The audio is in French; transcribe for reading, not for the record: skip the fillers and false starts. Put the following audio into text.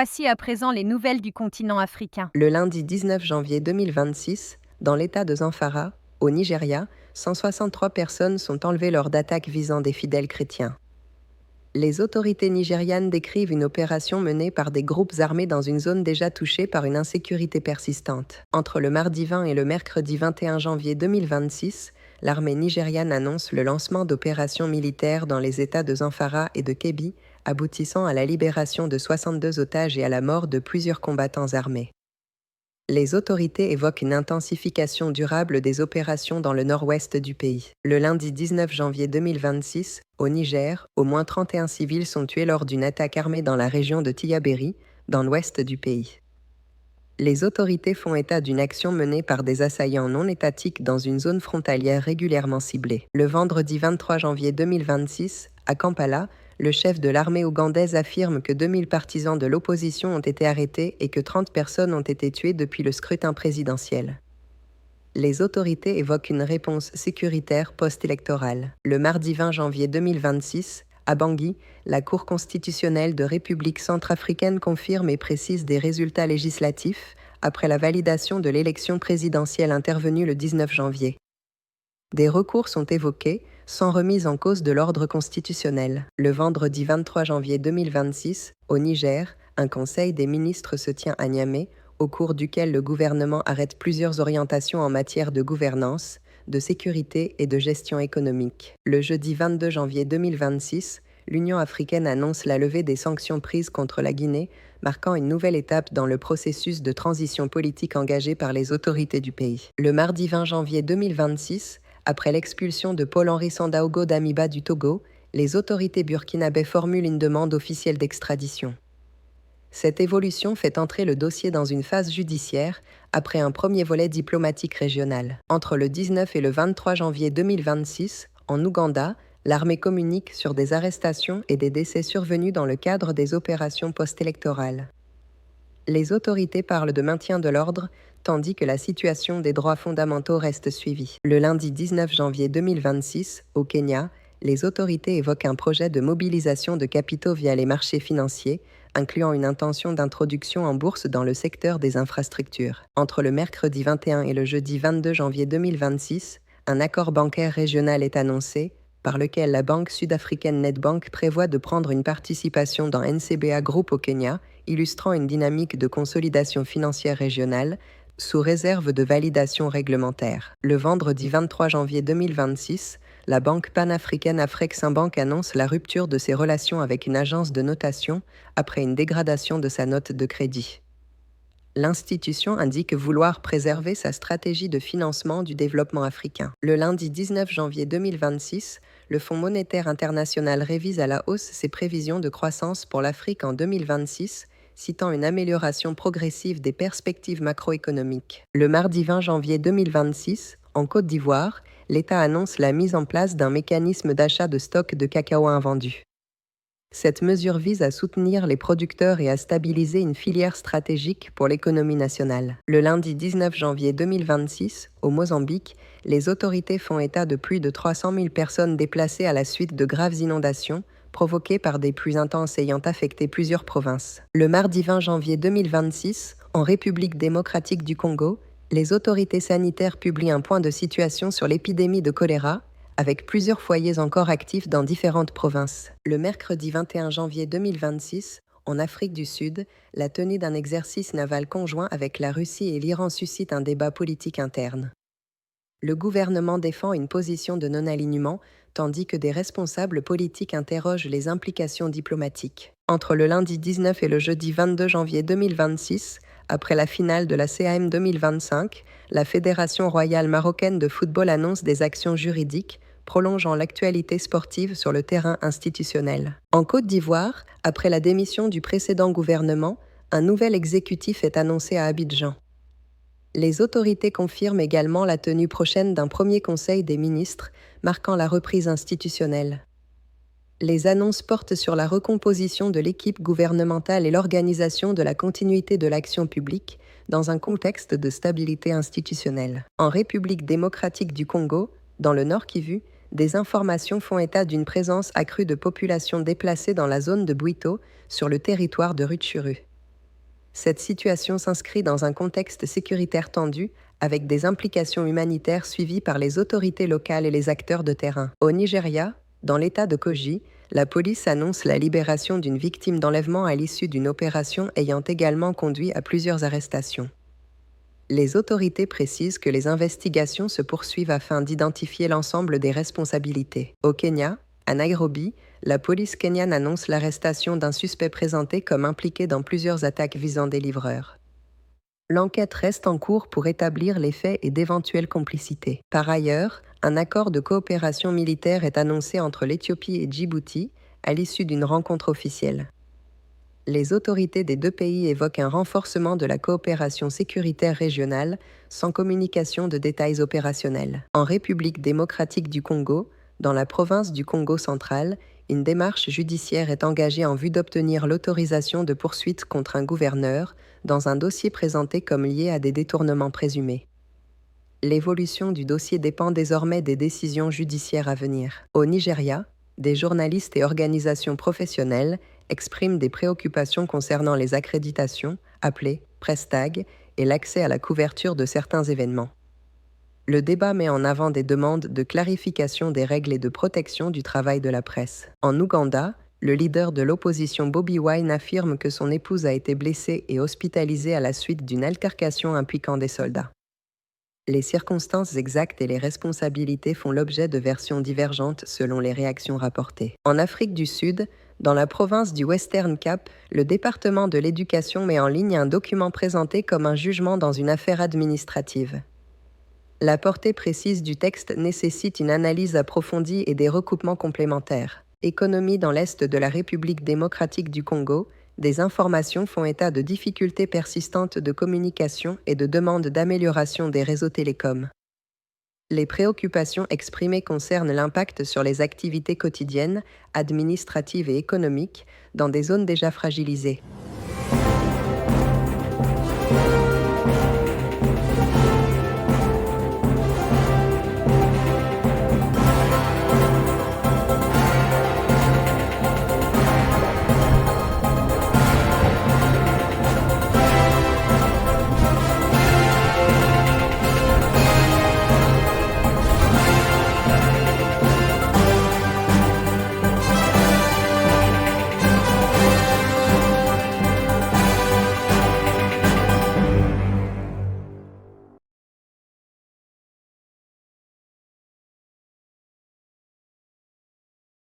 Voici à présent les nouvelles du continent africain. Le lundi 19 janvier 2026, dans l'état de Zamfara, au Nigeria, 163 personnes sont enlevées lors d'attaques visant des fidèles chrétiens. Les autorités nigérianes décrivent une opération menée par des groupes armés dans une zone déjà touchée par une insécurité persistante. Entre le mardi 20 et le mercredi 21 janvier 2026, l'armée nigériane annonce le lancement d'opérations militaires dans les États de Zamfara et de Kebbi, aboutissant à la libération de 62 otages et à la mort de plusieurs combattants armés. Les autorités évoquent une intensification durable des opérations dans le nord-ouest du pays. Le lundi 19 janvier 2026, au Niger, au moins 31 civils sont tués lors d'une attaque armée dans la région de Tillabéri, dans l'ouest du pays. Les autorités font état d'une action menée par des assaillants non étatiques dans une zone frontalière régulièrement ciblée. Le vendredi 23 janvier 2026, à Kampala, le chef de l'armée ougandaise affirme que 2000 partisans de l'opposition ont été arrêtés et que 30 personnes ont été tuées depuis le scrutin présidentiel. Les autorités évoquent une réponse sécuritaire post-électorale. Le mardi 20 janvier 2026, à Bangui, la Cour constitutionnelle de République centrafricaine confirme et précise des résultats législatifs après la validation de l'élection présidentielle intervenue le 19 janvier. Des recours sont évoqués, sans remise en cause de l'ordre constitutionnel. Le vendredi 23 janvier 2026, au Niger, un conseil des ministres se tient à Niamey, au cours duquel le gouvernement arrête plusieurs orientations en matière de gouvernance, de sécurité et de gestion économique. Le jeudi 22 janvier 2026, l'Union africaine annonce la levée des sanctions prises contre la Guinée, marquant une nouvelle étape dans le processus de transition politique engagé par les autorités du pays. Le mardi 20 janvier 2026, après l'expulsion de Paul-Henri Sandaogo Damiba du Togo, les autorités burkinabè formulent une demande officielle d'extradition. Cette évolution fait entrer le dossier dans une phase judiciaire après un premier volet diplomatique régional. Entre le 19 et le 23 janvier 2026, en Ouganda, l'armée communique sur des arrestations et des décès survenus dans le cadre des opérations post-électorales. Les autorités parlent de maintien de l'ordre, tandis que la situation des droits fondamentaux reste suivie. Le lundi 19 janvier 2026, au Kenya, les autorités évoquent un projet de mobilisation de capitaux via les marchés financiers, incluant une intention d'introduction en bourse dans le secteur des infrastructures. Entre le mercredi 21 et le jeudi 22 janvier 2026, un accord bancaire régional est annoncé, par lequel la banque sud-africaine Nedbank prévoit de prendre une participation dans NCBA Group au Kenya, illustrant une dynamique de consolidation financière régionale, sous réserve de validation réglementaire. Le vendredi 23 janvier 2026, la banque panafricaine Afreximbank annonce la rupture de ses relations avec une agence de notation après une dégradation de sa note de crédit. L'institution indique vouloir préserver sa stratégie de financement du développement africain. Le lundi 19 janvier 2026, le Fonds monétaire international révise à la hausse ses prévisions de croissance pour l'Afrique en 2026, citant une amélioration progressive des perspectives macroéconomiques. Le mardi 20 janvier 2026, en Côte d'Ivoire, l'État annonce la mise en place d'un mécanisme d'achat de stocks de cacao invendu. Cette mesure vise à soutenir les producteurs et à stabiliser une filière stratégique pour l'économie nationale. Le lundi 19 janvier 2026, au Mozambique, les autorités font état de plus de 300 000 personnes déplacées à la suite de graves inondations provoquées par des pluies intenses ayant affecté plusieurs provinces. Le mardi 20 janvier 2026, en République démocratique du Congo, les autorités sanitaires publient un point de situation sur l'épidémie de choléra, avec plusieurs foyers encore actifs dans différentes provinces. Le mercredi 21 janvier 2026, en Afrique du Sud, la tenue d'un exercice naval conjoint avec la Russie et l'Iran suscite un débat politique interne. Le gouvernement défend une position de non-alignement, tandis que des responsables politiques interrogent les implications diplomatiques. Entre le lundi 19 et le jeudi 22 janvier 2026, après la finale de la CAM 2025, la Fédération royale marocaine de football annonce des actions juridiques prolongeant l'actualité sportive sur le terrain institutionnel. En Côte d'Ivoire, après la démission du précédent gouvernement, un nouvel exécutif est annoncé à Abidjan. Les autorités confirment également la tenue prochaine d'un premier conseil des ministres, marquant la reprise institutionnelle. Les annonces portent sur la recomposition de l'équipe gouvernementale et l'organisation de la continuité de l'action publique dans un contexte de stabilité institutionnelle. En République démocratique du Congo, dans le Nord Kivu, des informations font état d'une présence accrue de populations déplacées dans la zone de Bwito, sur le territoire de Rutshuru. Cette situation s'inscrit dans un contexte sécuritaire tendu, avec des implications humanitaires suivies par les autorités locales et les acteurs de terrain. Au Nigeria, dans l'État de Kogi, la police annonce la libération d'une victime d'enlèvement à l'issue d'une opération ayant également conduit à plusieurs arrestations. Les autorités précisent que les investigations se poursuivent afin d'identifier l'ensemble des responsabilités. Au Kenya, à Nairobi, la police kenyane annonce l'arrestation d'un suspect présenté comme impliqué dans plusieurs attaques visant des livreurs. L'enquête reste en cours pour établir les faits et d'éventuelles complicités. Par ailleurs, un accord de coopération militaire est annoncé entre l'Éthiopie et Djibouti à l'issue d'une rencontre officielle. Les autorités des deux pays évoquent un renforcement de la coopération sécuritaire régionale sans communication de détails opérationnels. En République démocratique du Congo, dans la province du Congo central, une démarche judiciaire est engagée en vue d'obtenir l'autorisation de poursuite contre un gouverneur dans un dossier présenté comme lié à des détournements présumés. L'évolution du dossier dépend désormais des décisions judiciaires à venir. Au Nigeria, des journalistes et organisations professionnelles expriment des préoccupations concernant les accréditations, appelées press tag, et l'accès à la couverture de certains événements. Le débat met en avant des demandes de clarification des règles et de protection du travail de la presse. En Ouganda, le leader de l'opposition Bobi Wine affirme que son épouse a été blessée et hospitalisée à la suite d'une altercation impliquant des soldats. Les circonstances exactes et les responsabilités font l'objet de versions divergentes selon les réactions rapportées. En Afrique du Sud, dans la province du Western Cape, le département de l'éducation met en ligne un document présenté comme un jugement dans une affaire administrative. La portée précise du texte nécessite une analyse approfondie et des recoupements complémentaires. Économie dans l'Est de la République démocratique du Congo, des informations font état de difficultés persistantes de communication et de demandes d'amélioration des réseaux télécoms. Les préoccupations exprimées concernent l'impact sur les activités quotidiennes, administratives et économiques dans des zones déjà fragilisées.